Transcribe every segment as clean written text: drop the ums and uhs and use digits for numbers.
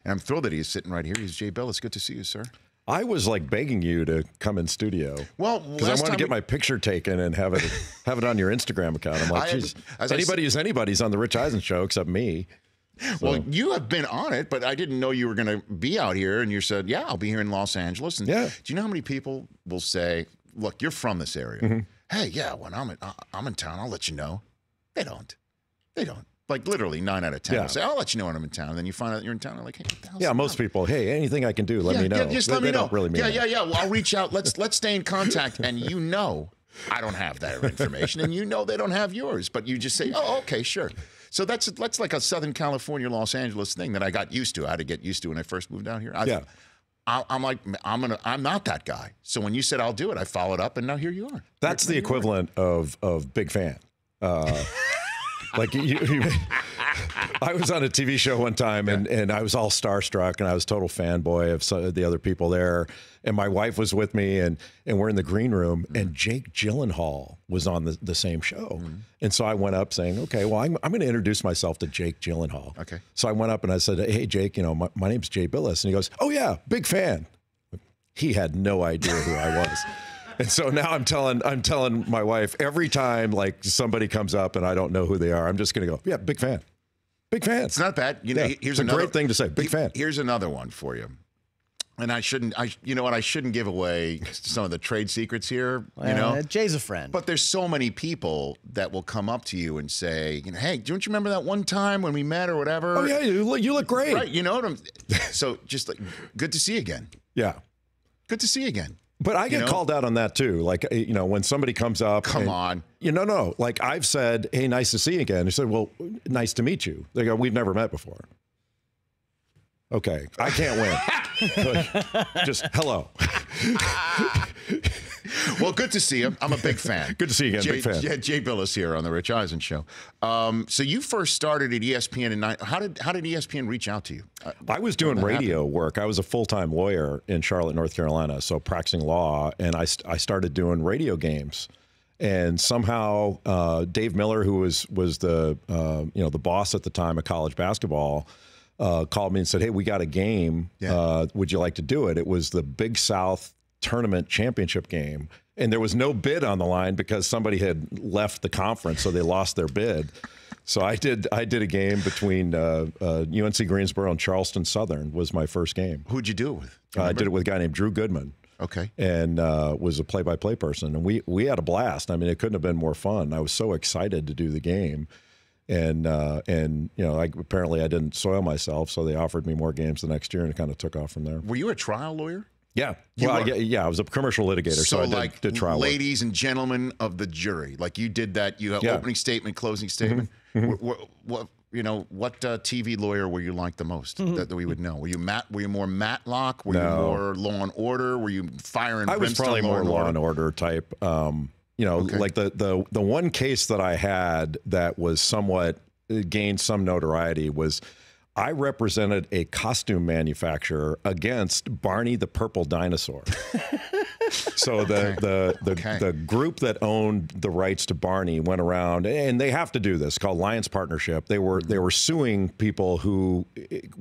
And I'm thrilled that he's sitting right here. He's Jay Bilas. Good to see you, sir. I was like begging you to come in studio. Well, because I want to get my picture taken and have it on your Instagram account. I'm like, geez, anybody who's anybody's on the Rich Eisen show except me. So. Well, you have been on it, but I didn't know you were going to be out here. And you said, yeah, I'll be here in Los Angeles. And yeah. Do you know how many people will say, look, you're from this area. Mm-hmm. Hey, yeah, when I'm in town, I'll let you know. They don't. Like literally 9 out of 10 will say, I'll let you know when I'm in town. And then you find out you're in town. They're like, hey, what the hell's yeah, most people, hey, anything I can do, let me know. Yeah, just let me know. Don't really mean yeah. Well, I'll reach out. Let's stay in contact. And you know I don't have that information. And you know they don't have yours. But you just say, oh, okay, sure. So that's like a Southern California, Los Angeles thing that I got used to. I had to get used to when I first moved down here. I'm like, I'm not that guy. So when you said I'll do it, I followed up, and now here you are. That's the equivalent of big fan. Like I was on a TV show one time, and I was all starstruck, and I was total fanboy of some of the other people there. And my wife was with me, and we're in the green room, and Jake Gyllenhaal was on the same show. And so I went up saying, okay, well, I'm going to introduce myself to Jake Gyllenhaal. Okay. So I went up and I said, hey, Jake, my name's Jay Bilas. And he goes, oh, yeah, big fan. He had no idea who I was. And so now I'm telling my wife every time like somebody comes up and I don't know who they are, I'm just going to go, yeah, big fan. Big fan. It's not bad. Here's a great thing to say. Big fan. Here's another one for you. And I shouldn't give away some of the trade secrets here. Well, Jay's a friend. But there's so many people that will come up to you and say, hey, don't you remember that one time when we met or whatever? Oh yeah, you look great. Right. You know what I'm. So just like, good to see you again. Yeah. Good to see you again. But I get called out on that too. Like, when somebody comes up. Come on. No. Like I've said, hey, nice to see you again. He said, well, nice to meet you. They go, we've never met before. Okay, I can't win. Just hello. Well, good to see you. I'm a big fan. Good to see you again. Big fan. Yeah, Jay Bilas here on the Rich Eisen Show. So you first started at ESPN in how did ESPN reach out to you? I was doing radio work. I was a full-time lawyer in Charlotte, North Carolina, so practicing law, and I started doing radio games. And somehow Dave Miller, who was the the boss at the time of college basketball, called me and said, hey, we got a game. Yeah. Would you like to do it? It was the Big South Tournament Championship game. And there was no bid on the line because somebody had left the conference, so they lost their bid. So I did a game between UNC Greensboro and Charleston Southern was my first game. Who'd you do it with? I did it with a guy named Drew Goodman. Okay. And was a play-by-play person. And we had a blast. I mean, it couldn't have been more fun. I was so excited to do the game. And apparently I didn't soil myself, so they offered me more games the next year, and it kind of took off from there. Were you a trial lawyer? Yeah. I was a commercial litigator, so I did trial work. Ladies and gentlemen of the jury, like you did that. You have opening statement, closing statement. What TV lawyer were you like the most that we would know? Were you more Matlock? Were you more Law and Order? Were you Fire and Brimstone? I was probably more Law and Order type. Like the one case that I had that was somewhat gained some notoriety was I represented a costume manufacturer against Barney the Purple Dinosaur. So the group that owned the rights to Barney went around, and they have to do this, called Lions Partnership. They were suing people who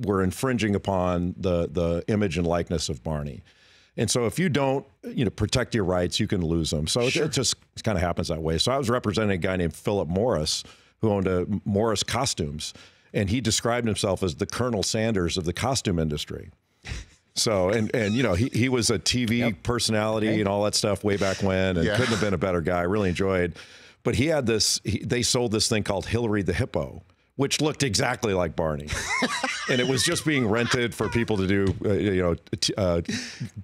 were infringing upon the image and likeness of Barney. And so if you don't, protect your rights, you can lose them. So it just kind of happens that way. So I was representing a guy named Philip Morris, who owned a Morris Costumes, and he described himself as the Colonel Sanders of the costume industry. So, and he was a TV personality and all that stuff way back when, and couldn't have been a better guy. I really enjoyed. But he had this, they sold this thing called Hillary the Hippo, which looked exactly like Barney. And it was just being rented for people to do,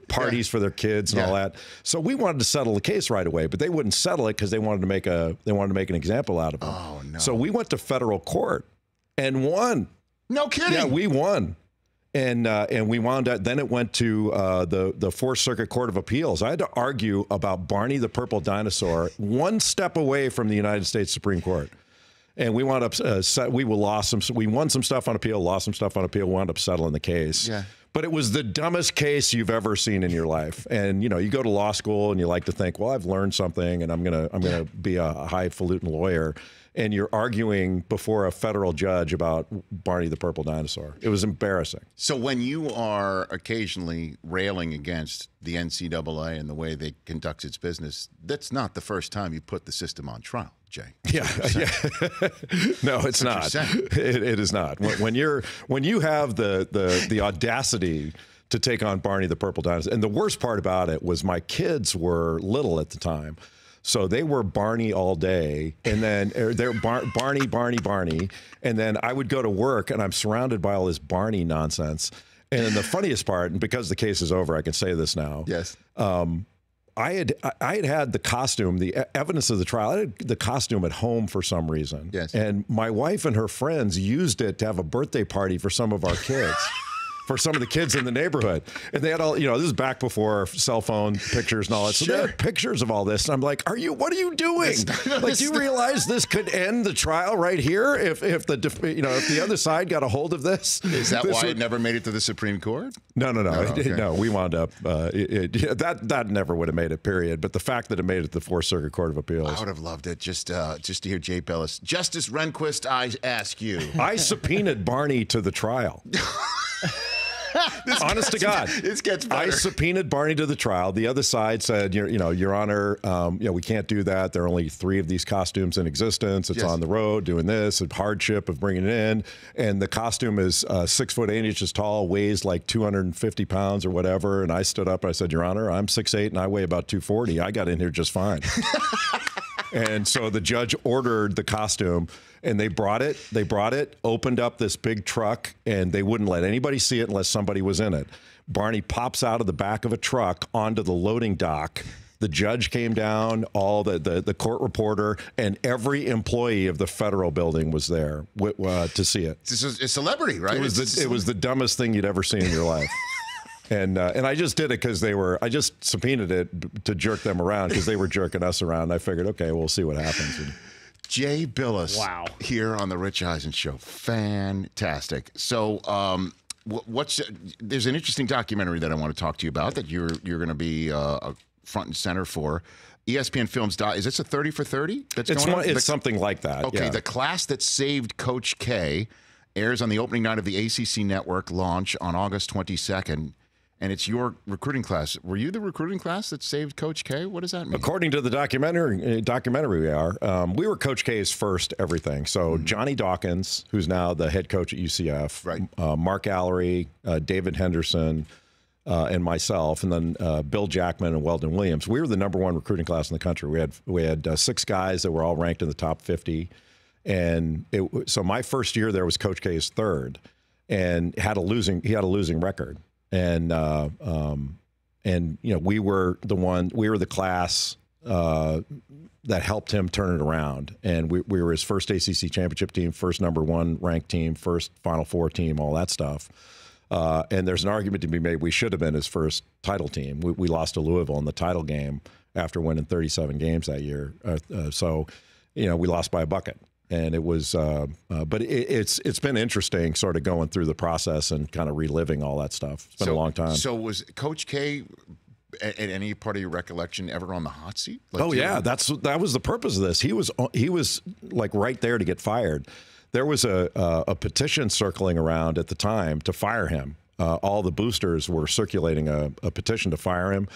parties for their kids and all that. So we wanted to settle the case right away, but they wouldn't settle it because they wanted to make an example out of him. Oh no! So we went to federal court and won. No kidding. Yeah, we won. And we wound up, then it went to the Fourth Circuit Court of Appeals. I had to argue about Barney the Purple Dinosaur one step away from the United States Supreme Court. And we wound up, we won some stuff on appeal, lost some stuff on appeal, wound up settling the case. Yeah. But it was the dumbest case you've ever seen in your life. And, you go to law school and you like to think, well, I've learned something and I'm gonna be a highfalutin lawyer. and you're arguing before a federal judge about Barney the Purple Dinosaur. It was embarrassing. So when you are occasionally railing against the NCAA and the way they conduct its business, that's not the first time you put the system on trial, Jay. Yeah. No, it's not. It is not. When you have the audacity to take on Barney the Purple Dinosaur, and the worst part about it was my kids were little at the time. So they were Barney all day, and then they're Barney, and then I would go to work, and I'm surrounded by all this Barney nonsense. And then the funniest part, and because the case is over, I can say this now. Yes. I had the costume, the evidence of the trial. I had the costume at home for some reason. Yes. And my wife and her friends used it to have a birthday party for some of our kids. For some of the kids in the neighborhood. And they had all, this is back before cell phone pictures and all that. So they had pictures of all this. And I'm like, what are you doing? Do you realize this could end the trial right here if the other side got a hold of this? Is that why it never made it to the Supreme Court? No. Okay. No, we wound up, that never would have made it, period. But the fact that it made it to the Fourth Circuit Court of Appeals. I would have loved it just to hear Jay Bilas. Justice Rehnquist, I ask you. I subpoenaed Barney to the trial. Honest to God, this gets better. I subpoenaed Barney to the trial. The other side said, Your Honor, we can't do that. There are only 3 of these costumes in existence. It's on the road doing this, a hardship of bringing it in. And the costume is 6 foot 8 inches tall, weighs like 250 pounds or whatever. And I stood up and I said, Your Honor, I'm 6'8" and I weigh about 240. I got in here just fine. And so the judge ordered the costume, and they brought it, opened up this big truck, and they wouldn't let anybody see it unless somebody was in it. Barney pops out of the back of a truck onto the loading dock. The judge came down, all the court reporter, and every employee of the federal building was there to see it. This is a celebrity, right? It was the dumbest thing you'd ever seen in your life. And I just did it because I just subpoenaed it to jerk them around because they were jerking us around. I figured, okay, we'll see what happens. And Jay Bilas, here on the Rich Eisen Show. Fantastic. So there's an interesting documentary that I want to talk to you about that you're going to be front and center for. ESPN Films. Is this a 30 for 30? It's something like that. Okay, yeah. The Class That Saved Coach K airs on the opening night of the ACC Network launch on August 22nd. And it's your recruiting class. Were you the recruiting class that saved Coach K? What does that mean? According to the documentary we are. We were Coach K's first everything. So Johnny Dawkins, who's now the head coach at UCF, right. Mark Allery, David Henderson, and myself, and then Bill Jackman and Weldon Williams. We were the #1 recruiting class in the country. We had 6 guys that were all ranked in the top 50. And so my first year there was Coach K's third, and he had a losing record. And we were the class that helped him turn it around. And we were his first ACC championship team, first #1 ranked team, first Final Four team, all that stuff. And there's an argument to be made we should have been his first title team. We lost to Louisville in the title game after winning 37 games that year. So we lost by a bucket. And it was, but it's been interesting sort of going through the process and kind of reliving all that stuff. It's been a long time. So was Coach K, at any part of your recollection, ever on the hot seat? That was the purpose of this. He was like right there to get fired. There was a petition circling around at the time to fire him. All the boosters were circulating a petition to fire him.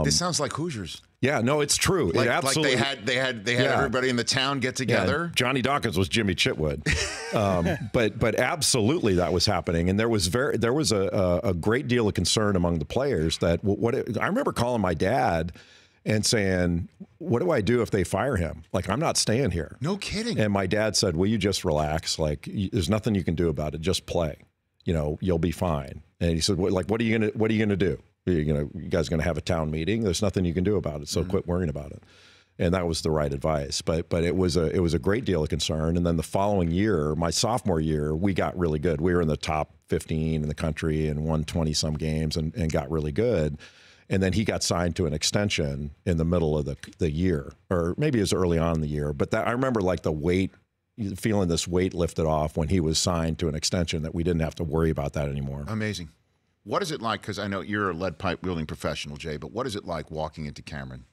This sounds like Hoosiers. Yeah, no, it's true. Like, it absolutely. Like they had everybody in the town get together. Yeah, Johnny Dawkins was Jimmy Chitwood, but absolutely that was happening, and there was a great deal of concern among the players that I remember calling my dad and saying, "What do I do if they fire him? Like, I'm not staying here." No kidding. And my dad said, "Will you just relax? Like, there's nothing you can do about it. Just play. You'll be fine." And he said, "What are you gonna do? You guys are going to have a town meeting. There's nothing you can do about it. So quit worrying about it." And that was the right advice. But it was a great deal of concern. And then the following year, my sophomore year, we got really good. We were in the top 15 in the country and won 20 some games and got really good. And then he got signed to an extension in the middle of the year, or maybe it was early on in the year. But I remember like feeling this weight lifted off when he was signed to an extension, that we didn't have to worry about that anymore. Amazing. What is it like? Because I know you're a lead pipe wielding professional, Jay, but what is it like walking into Cameron?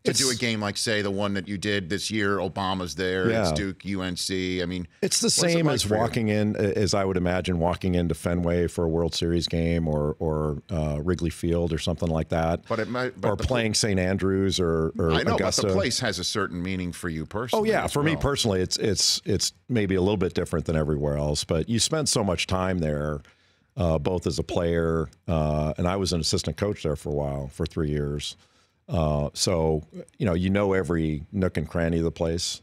to do a game like, say, the one that you did this year? Obama's there. Yeah. It's Duke, UNC. I mean, it's the same as walking in, as I would imagine, walking into Fenway for a World Series game or Wrigley Field or something like that. But it might, or playing St. Andrews or I know, Augusta. But the place has a certain meaning for you personally. Oh yeah, for me personally, it's maybe a little bit different than everywhere else. But you spend so much time there, both as a player, and I was an assistant coach there for a while, for 3 years. So, you know every nook and cranny of the place.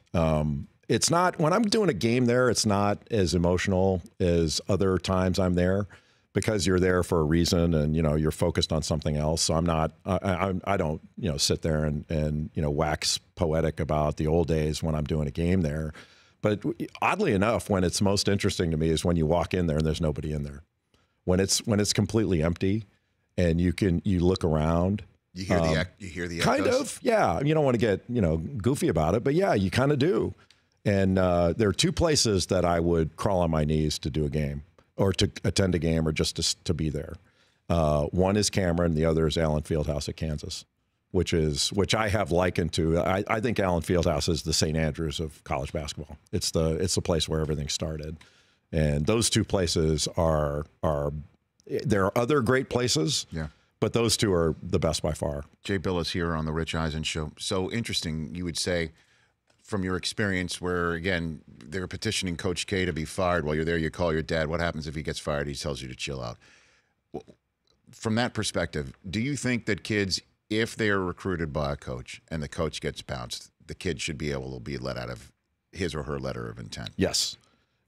It's not, when I'm doing a game there, it's not as emotional as other times I'm there, because you're there for a reason and, you're focused on something else. So I'm not, I don't, sit there and wax poetic about the old days when I'm doing a game there. But oddly enough, when it's most interesting to me is when you walk in there and there's nobody in there. When it's completely empty and you look around. You hear the kind echoes? Of, yeah. You don't want to get goofy about it, but yeah, you kind of do. And there are two places that I would crawl on my knees to do a game, or to attend a game, or just to be there. One is Cameron, the other is Allen Fieldhouse at Kansas, which I have likened to. I think Allen Fieldhouse is the St. Andrews of college basketball. It's the place where everything started, and those two places are there are other great places. Yeah. But those two are the best by far. Jay Bilas here on the Rich Eisen Show. So interesting, you would say, from your experience where, again, they're petitioning Coach K to be fired. While you're there, you call your dad. What happens if he gets fired? He tells you to chill out. From that perspective, do you think that kids, if they are recruited by a coach and the coach gets bounced, the kid should be able to be let out of his or her letter of intent? Yes.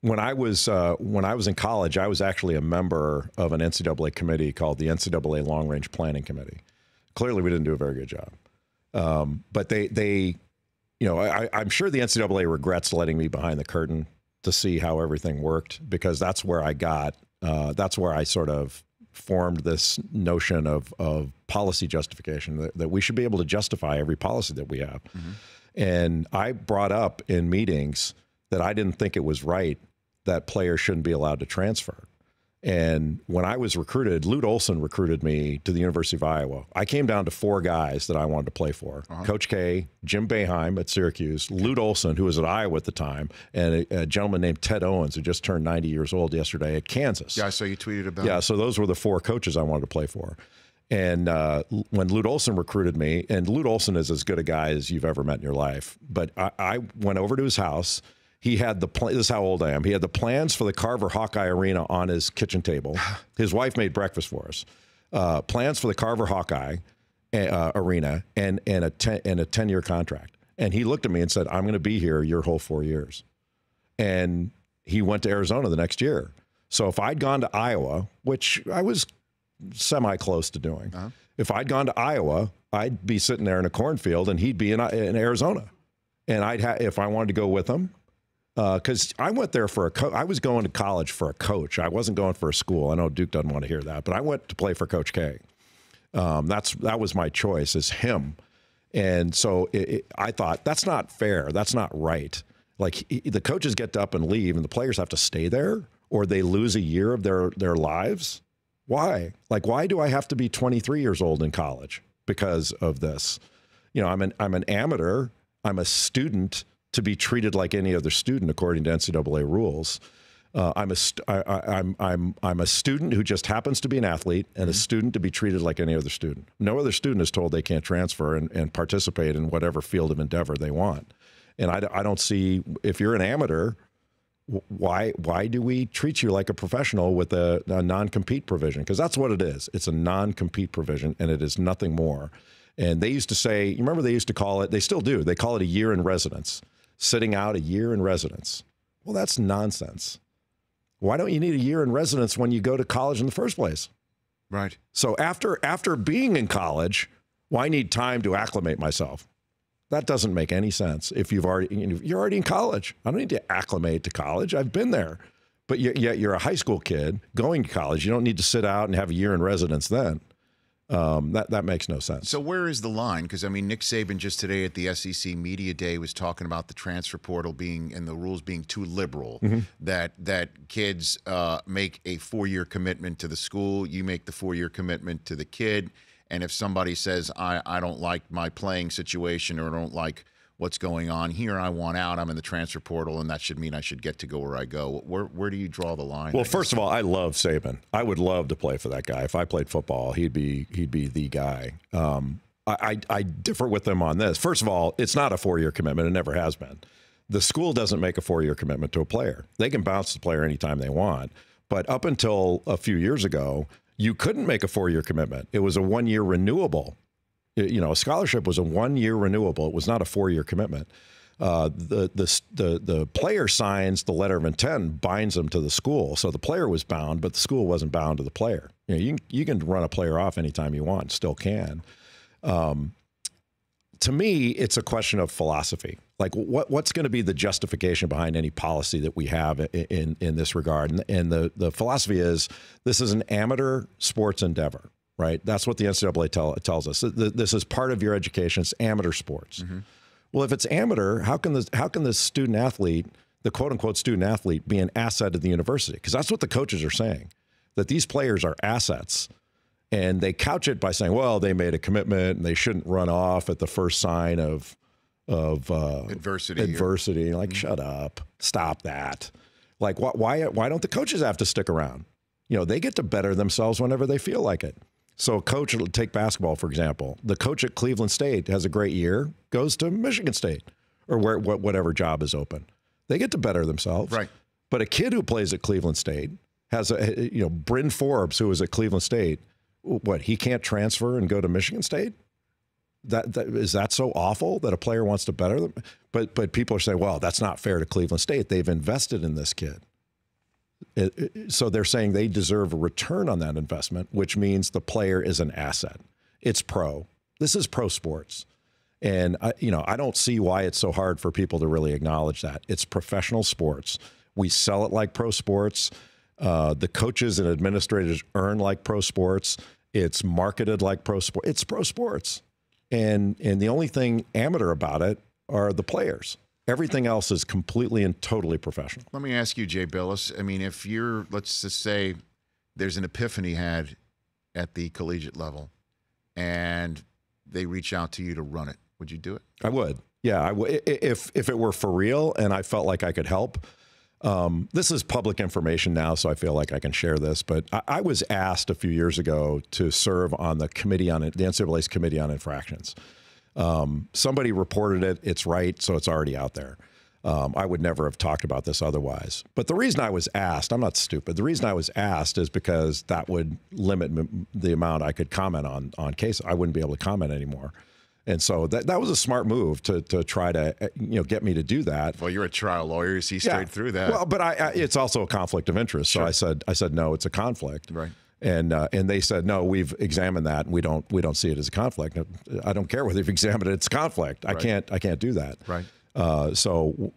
When I was in college, I was actually a member of an NCAA committee called the NCAA Long Range Planning Committee. Clearly, we didn't do a very good job. But I'm sure the NCAA regrets letting me behind the curtain to see how everything worked, because that's where I sort of formed this notion of policy justification, that we should be able to justify every policy that we have. Mm-hmm. And I brought up in meetings that I didn't think it was right that players shouldn't be allowed to transfer. And when I was recruited, Lute Olson recruited me to the University of Iowa. I came down to 4 guys that I wanted to play for. Coach K, Jim Boeheim at Syracuse, Lute Olson, who was at Iowa at the time, and a gentleman named Ted Owens, who just turned 90 years old yesterday at Kansas. Yeah, I saw you tweeted about Yeah, so those were the 4 coaches I wanted to play for. And when Lute Olson recruited me, and Lute Olson is as good a guy as you've ever met in your life, but I went over to his house. He had this is how old I am. He had the plans for the Carver Hawkeye Arena on his kitchen table. His wife made breakfast for us. Plans for the Carver Hawkeye Arena and a 10-year contract. And he looked at me and said, "I'm going to be here your whole 4 years." And he went to Arizona the next year. So if I'd gone to Iowa, which I was semi-close to doing, if I'd gone to Iowa, I'd be sitting there in a cornfield and he'd be in Arizona. And if I wanted to go with him, because I went there for I was going to college for a coach. I wasn't going for a school. I know Duke doesn't want to hear that, but I went to play for Coach K. That was my choice, is him. And so I thought, that's not fair. That's not right. Like, the coaches get up and leave and the players have to stay there, or they lose a year of their lives. Why? Like, why do I have to be 23 years old in college because of this? I'm an amateur. I'm a student to be treated like any other student according to NCAA rules. I'm a student who just happens to be an athlete, and a student to be treated like any other student. No other student is told they can't transfer and participate in whatever field of endeavor they want. And I don't see, if you're an amateur, why do we treat you like a professional with a non-compete provision? Because that's what it is. It's a non-compete provision, and it is nothing more. And they used to say, you remember they used to call it, they still do, they call it a year in residence. Sitting out a year in residence. Well, that's nonsense. Why don't you need a year in residence when you go to college in the first place? Right. So after being in college, why need time to acclimate myself? That doesn't make any sense. If you're already in college, I don't need to acclimate to college. I've been there. But yet you're a high school kid going to college. You don't need to sit out and have a year in residence then. That makes no sense. So where is the line? Because, I mean, Nick Saban just today at the SEC Media Day was talking about the transfer portal being and the rules being too liberal, that kids make a 4-year commitment to the school, you make the 4-year commitment to the kid, And if somebody says, I don't like my playing situation or don't like what's going on here, I want out, I'm in the transfer portal, and that should mean I should get to go where I go. Where do you draw the line? Well, first of all, I love Saban. I would love to play for that guy. If I played football, he'd be the guy. I differ with them on this. First of all, it's not a 4-year commitment. It never has been. The school doesn't make a 4-year commitment to a player. They can bounce the player anytime they want. But up until a few years ago, you couldn't make a 4-year commitment. It was a 1-year renewable. A scholarship was a 1-year renewable. It was not a 4-year commitment. The player signs the letter of intent, binds them to the school. So the player was bound, but the school wasn't bound to the player. You can run a player off anytime you want, still can. To me, it's a question of philosophy. Like, what's going to be the justification behind any policy that we have in this regard? And the philosophy is this is an amateur sports endeavor, right? That's what the NCAA tells us. This is part of your education. It's amateur sports. Mm-hmm. Well, if it's amateur, how can the student athlete, the quote unquote student athlete, be an asset to the university? Because that's what the coaches are saying, that these players are assets. And they couch it by saying, well, they made a commitment and they shouldn't run off at the first sign of adversity. Like, shut up. Stop that. Like, why don't the coaches have to stick around? They get to better themselves whenever they feel like it. So a coach, take basketball, for example. The coach at Cleveland State has a great year, goes to Michigan State or whatever job is open. They get to better themselves. Right. But a kid who plays at Cleveland State has Bryn Forbes, who was at Cleveland State, he can't transfer and go to Michigan State? Is that so awful that a player wants to better them? But people are saying, well, that's not fair to Cleveland State. They've invested in this kid. So they're saying they deserve a return on that investment, which means the player is an asset. It's pro. This is pro sports. And I don't see why it's so hard for people to really acknowledge that. It's professional sports. We sell it like pro sports. The coaches and administrators earn like pro sports. It's marketed like pro sport. It's pro sports. And the only thing amateur about it are the players. Everything else is completely and totally professional. Let me ask you, Jay Bilas. I mean, if let's just say there's an epiphany had at the collegiate level and they reach out to you to run it, would you do it? I would. Yeah, I would. If it were for real and I felt like I could help. This is public information now, so I feel like I can share this. But I was asked a few years ago to serve on the NCAA's Committee on Infractions. Somebody reported it. It's right, so it's already out there. I would never have talked about this otherwise. But the reason I was asked, I'm not stupid. The reason I was asked is because that would limit the amount I could comment on cases. I wouldn't be able to comment anymore. And so that was a smart move to try to get me to do that. Well, you're a trial lawyer. You see straight through that. Well, but it's also a conflict of interest. So sure. I said no, it's a conflict. Right. And they said no, we've examined that and we don't see it as a conflict. I don't care whether you've examined it; it's conflict. Right. I can't do that. Right. So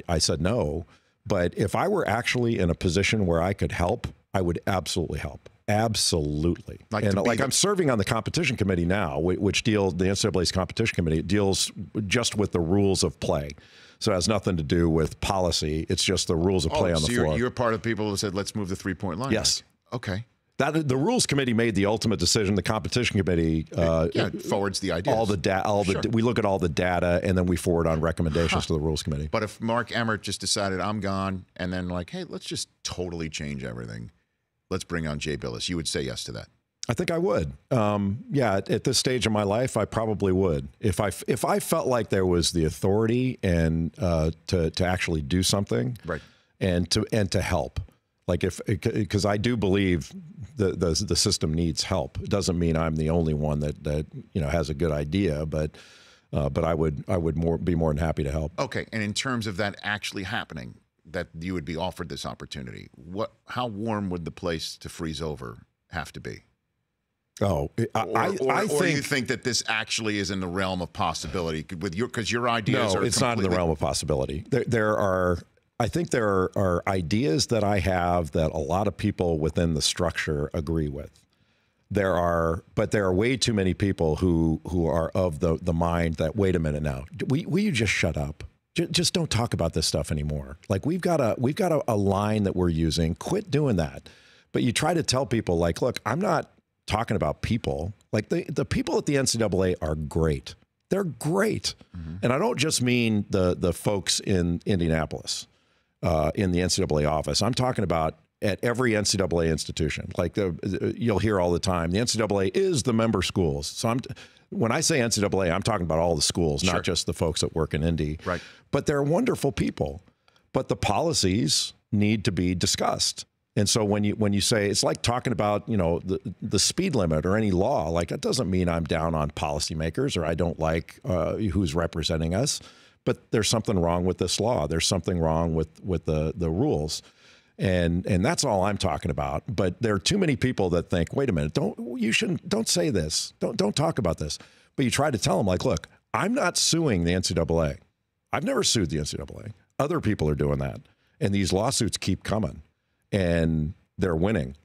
I said no. But if I were actually in a position where I could help, I would absolutely help. Absolutely. I'm serving on the competition committee now, which deals, the NCAA's competition committee, deals just with the rules of play. So it has nothing to do with policy. It's just the rules of play on the floor. You're part of the people who said, let's move the 3-point line. Yes. Right? Okay. The rules committee made the ultimate decision. The competition committee forwards the ideas. We look at all the data and then we forward on recommendations to the rules committee. But if Mark Emmert just decided I'm gone and then hey, let's just totally change everything. Let's bring on Jay Bilas. You would say yes to that? I think I would. At this stage of my life, I probably would. If I felt like there was the authority and to actually do something, right, and to help, because I do believe the system needs help. It doesn't mean I'm the only one that has a good idea, but I would be more than happy to help. Okay, and in terms of that actually happening, that you would be offered this opportunity, how warm would the place to freeze over have to be? Oh, I think. Do you think that this actually is in the realm of possibility because your ideas are? No, it's not in the realm of possibility. I think there are ideas that I have that a lot of people within the structure agree with. But there are way too many people who are of the mind that, wait a minute now, will you just shut up? Just don't talk about this stuff anymore. We've got a line that we're using. Quit doing that. But you try to tell people look, I'm not talking about people. Like the people at the NCAA are great. They're great. And I don't just mean the folks in Indianapolis in the NCAA office. I'm talking about at every NCAA institution. Like you'll hear all the time, the NCAA is the member schools. So when I say NCAA, I'm talking about all the schools, not just the folks that work in Indy. Right. But they're wonderful people. But the policies need to be discussed. And so when you say, it's like talking about, the speed limit or any law, like that doesn't mean I'm down on policymakers or I don't like who's representing us, but there's something wrong with this law. There's something wrong with the rules. And that's all I'm talking about. But there are too many people that think, wait a minute, don't say this. Don't talk about this. But you try to tell them, like, look, I'm not suing the NCAA. I've never sued the NCAA. Other people are doing that. And these lawsuits keep coming. And they're winning.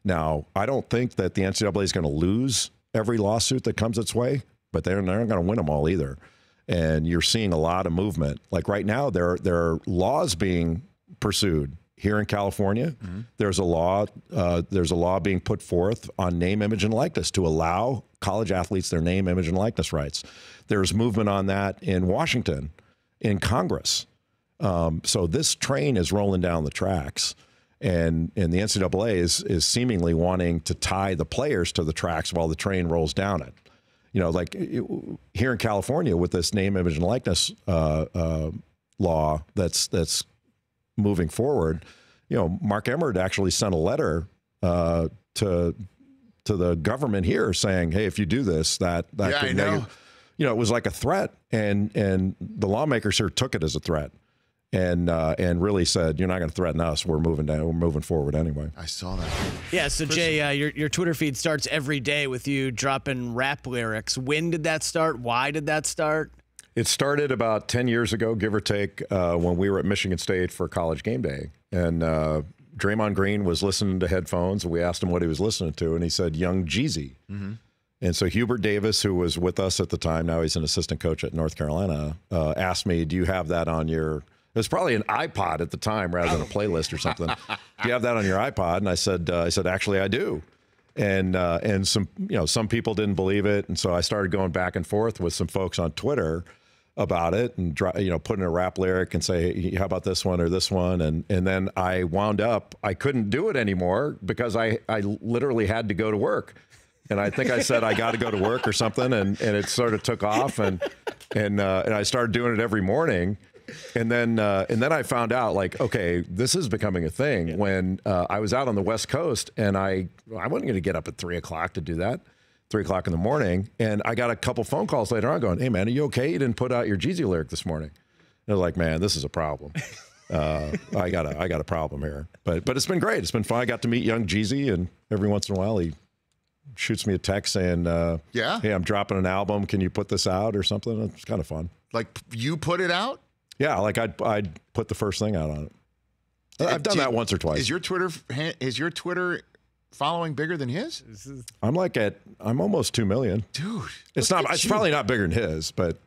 Now, I don't think that the NCAA is going to lose every lawsuit that comes its way, but they're not going to win them all either. And you're seeing a lot of movement. Like right now, there are laws being pursued here in California. There's a law being put forth on name, image, and likeness to allow college athletes their name, image, and likeness rights. There's movement on that in Washington, in Congress. So this train is rolling down the tracks. And the NCAA is seemingly wanting to tie the players to the tracks while the train rolls down it. Here in California with this name, image, and likeness law that's moving forward, Mark Emmert actually sent a letter to the government here saying, hey, if you do this, that could negative. It was like a threat, and the lawmakers here took it as a threat. And really said, you're not going to threaten us. We're moving down. We're moving forward anyway. I saw that. Yeah. So Jay, your Twitter feed starts every day with you dropping rap lyrics. When did that start? Why did that start? It started about 10 years ago, give or take, when we were at Michigan State for College Game Day, and Draymond Green was listening to headphones, and we asked him what he was listening to, and he said Young Jeezy. And so Hubert Davis, who was with us at the time, now he's an assistant coach at North Carolina, asked me, "Do you have that on your?" It was probably an iPod at the time rather than a playlist or something. Do you have that on your iPod? And I said, actually, I do. And some people didn't believe it. And so I started going back and forth with some folks on Twitter about it and, putting a rap lyric and say, hey, how about this one or this one? And then I wound up, I couldn't do it anymore because I literally had to go to work. And I think I said, I got to go to work or something. And it sort of took off and I started doing it every morning. And then I found out, like, okay, this is becoming a thing. When I was out on the West Coast, and I wasn't going to get up at 3 o'clock to do that, 3 o'clock in the morning. And I got a couple phone calls later on going, hey, man, are you okay? You didn't put out your Jeezy lyric this morning. And I was like, man, this is a problem. I got a problem here. But it's been great. It's been fun. I got to meet Young Jeezy, and every once in a while he shoots me a text saying, hey, I'm dropping an album. Can you put this out or something? It's kind of fun. Like, you put it out? Yeah, like I'd put the first thing out on it. I've done that once or twice. Is your Twitter following bigger than his? I'm almost 2 million. Dude, it's probably not bigger than his, but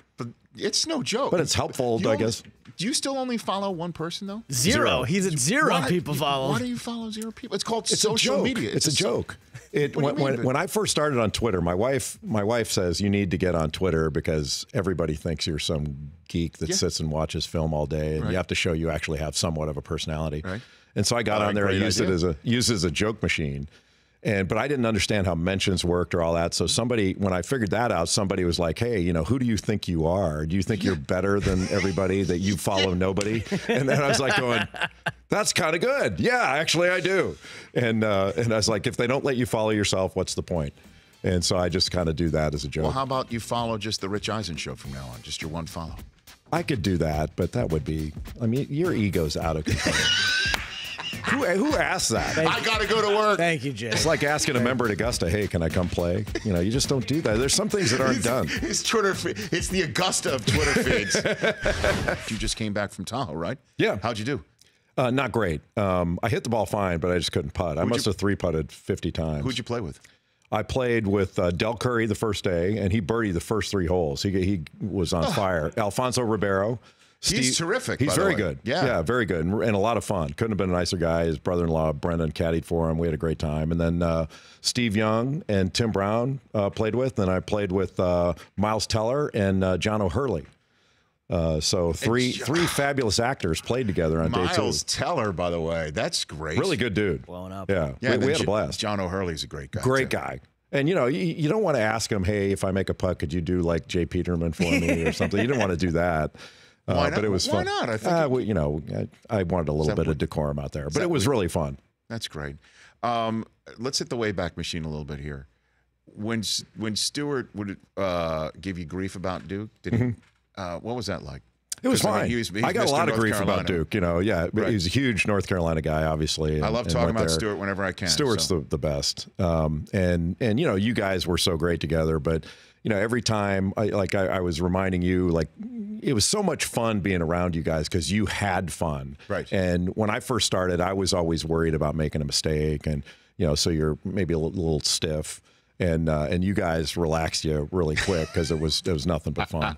it's no joke. But it's helpful, I guess. Do you still only follow one person though? Zero. He's at zero people follow. Why do you follow zero people? It's called social media. It's a joke. When I first started on Twitter, my wife says you need to get on Twitter because everybody thinks you're some geek that sits and watches film all day, and you have to show you actually have somewhat of a personality. Right. And so I got on there and used it as a joke machine. But I didn't understand how mentions worked or all that. So when I figured that out, somebody was like, hey, who do you think you are? Do you think you're better than everybody, that you follow nobody? And then I was like going, that's kind of good. Yeah, actually I do. And I was like, if they don't let you follow yourself, what's the point? And so I just kind of do that as a joke. Well, how about you follow just the Rich Eisen show from now on? Just your one follow. I could do that, but that would be, your ego's out of control. Who asked that? I got to go to work. Thank you, Jay. It's like asking a member at Augusta, hey, can I come play? You just don't do that. There's some things that aren't done. It's Twitter. It's the Augusta of Twitter feeds. You just came back from Tahoe, right? Yeah. How'd you do? Not great. I hit the ball fine, but I just couldn't putt. I must have three-putted 50 times. Who'd you play with? I played with Del Curry the first day, and he birdied the first 3 holes. He was on fire. Alfonso Ribeiro, He's terrific. He's by the very way. good. Yeah, very good, and a lot of fun. Couldn't have been a nicer guy. His brother-in-law Brendan caddied for him. We had a great time. And then Steve Young and Tim Brown played with. And I played with Miles Teller and John O'Hurley. So three fabulous actors played together on day 2. Miles Teller, by the way, that's great. Really good dude. Blowing up. Yeah, we had a blast. John O'Hurley's a great guy. Great guy. And, you don't want to ask him, hey, if I make a putt, could you do like Jay Peterman for me or something? You didn't want to do that. Why not? But it was fun. Why not? I think I wanted a little bit of decorum out there, but it was really fun. That's great. Let's hit the Wayback Machine a little bit here. When Stewart would give you grief about Duke, did he? What was that like? It was fine. I got Mr. a lot of North grief Carolina. about Duke. Right. He's a huge North Carolina guy, obviously. I love talking about Stewart whenever I can. Stewart's the best. And you guys were so great together. But every time, I was reminding you, like, it was so much fun being around you guys because you had fun. Right. And when I first started, I was always worried about making a mistake, and so you're maybe a little stiff. And you guys relaxed you really quick because it was nothing but fun.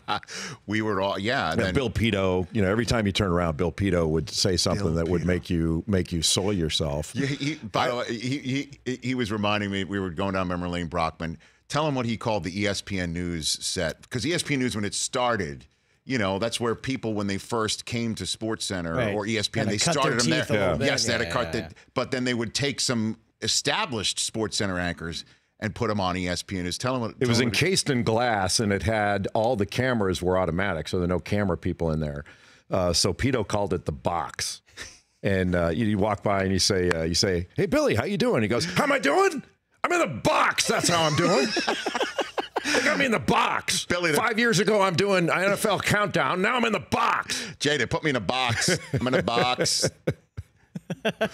We were all And then Bill Pito, every time you turn around, Bill Pito would say something that would make you soil yourself. Yeah, by the way, he was reminding me, we were going down memory lane, Brockman. Tell him what he called the ESPN News set, because ESPN News, when it started, that's where people, when they first came to SportsCenter or ESPN, they started them there. Yes, they had to cut it, but then they would take some established SportsCenter anchors and put them on ESPN News. Tell them what it was encased in glass, and it had all the cameras were automatic, so there are no camera people in there. So Pito called it the box. And you walk by and you say, "Hey Billy, how you doing?" He goes, "How am I doing? I'm in the box. That's how I'm doing." They got me in the box. Billy, 5 years ago, I'm doing NFL Countdown. Now I'm in the box. Jay, they put me in a box. I'm in a box.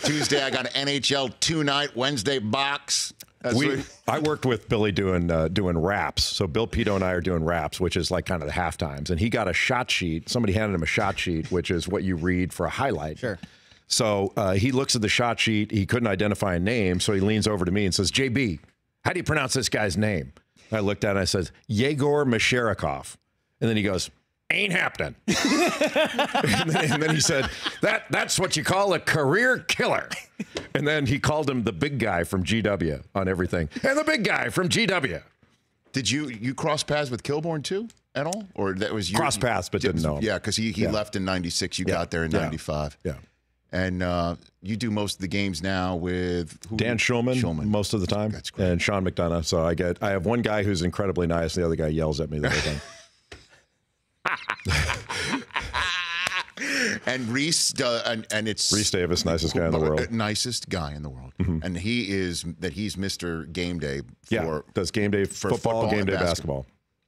Tuesday, I got an NHL 2-night. Wednesday, box. I worked with Billy doing raps. So Bill Pito and I are doing raps, which is like kind of the half times. And he got a shot sheet. Somebody handed him a shot sheet, which is what you read for a highlight. Sure. So he looks at the shot sheet. He couldn't identify a name. So he leans over to me and says, "JB, how do you pronounce this guy's name?" I looked at it and I said, "Yegor Masharikov." And then he goes, "Ain't happening." and then he said, that's what you call a career killer. And then he called him the big guy from GW on everything. And the big guy from GW. Did you cross paths with Kilborn too at all? Or that was you? Cross paths, but didn't know him. Yeah, because he left in 96. You got there in 95. Yeah. And you do most of the games now with who? Dan Schulman most of the time. That's great. And Sean McDonough. So I have one guy who's incredibly nice. The other guy yells at me the whole time. And Reese, and it's Reese Davis, nicest guy in the world. Nicest guy in the world. And he's Mr. Game Day does game day football, game day basketball.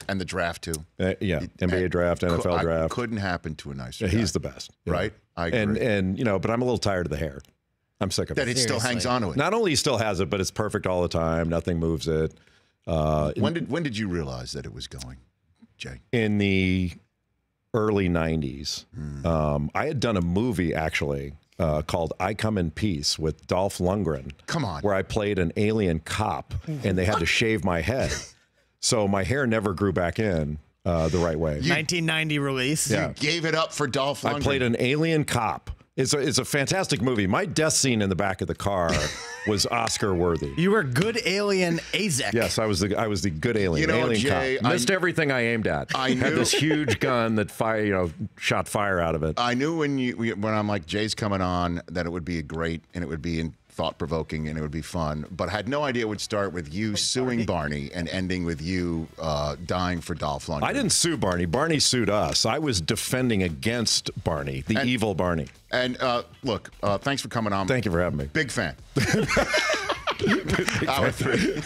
And the draft too. NBA draft, NFL draft. Couldn't happen to a nicer guy. He's the best. Right? I agree. And but I'm a little tired of the hair. I'm sick of that. it. It still hangs on to it. Not only he still has it, but it's perfect all the time. Nothing moves it. When did you realize that it was going, Jay? In the early 90s. I had done a movie actually called I Come in Peace with Dolph Lundgren. Come on. Where I played an alien cop and they had to shave my head. So my hair never grew back in the right way. 1990 release. You gave it up for Dolph Lundgren. I played an alien cop. It's a fantastic movie. My death scene in the back of the car was Oscar worthy. You were good alien Azek. Yes, I was the good alien. Alien Jay, cop. Missed everything I aimed at. I had this huge gun that shot fire out of it. I knew when I'm like, Jay's coming on, that it would be great and it would be thought-provoking and it would be fun, but I had no idea it would start with you suing Barney and ending with you dying for Dolph Lundgren. I didn't sue Barney. Barney sued us. I was defending against Barney, the evil Barney. And look, thanks for coming on. Thank you for having me. Big fan. Hour 3.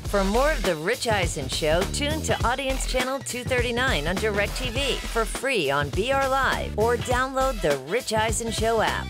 For more of The Rich Eisen Show, tune to Audience Channel 239 on DirecTV for free on BR Live or download the Rich Eisen Show app.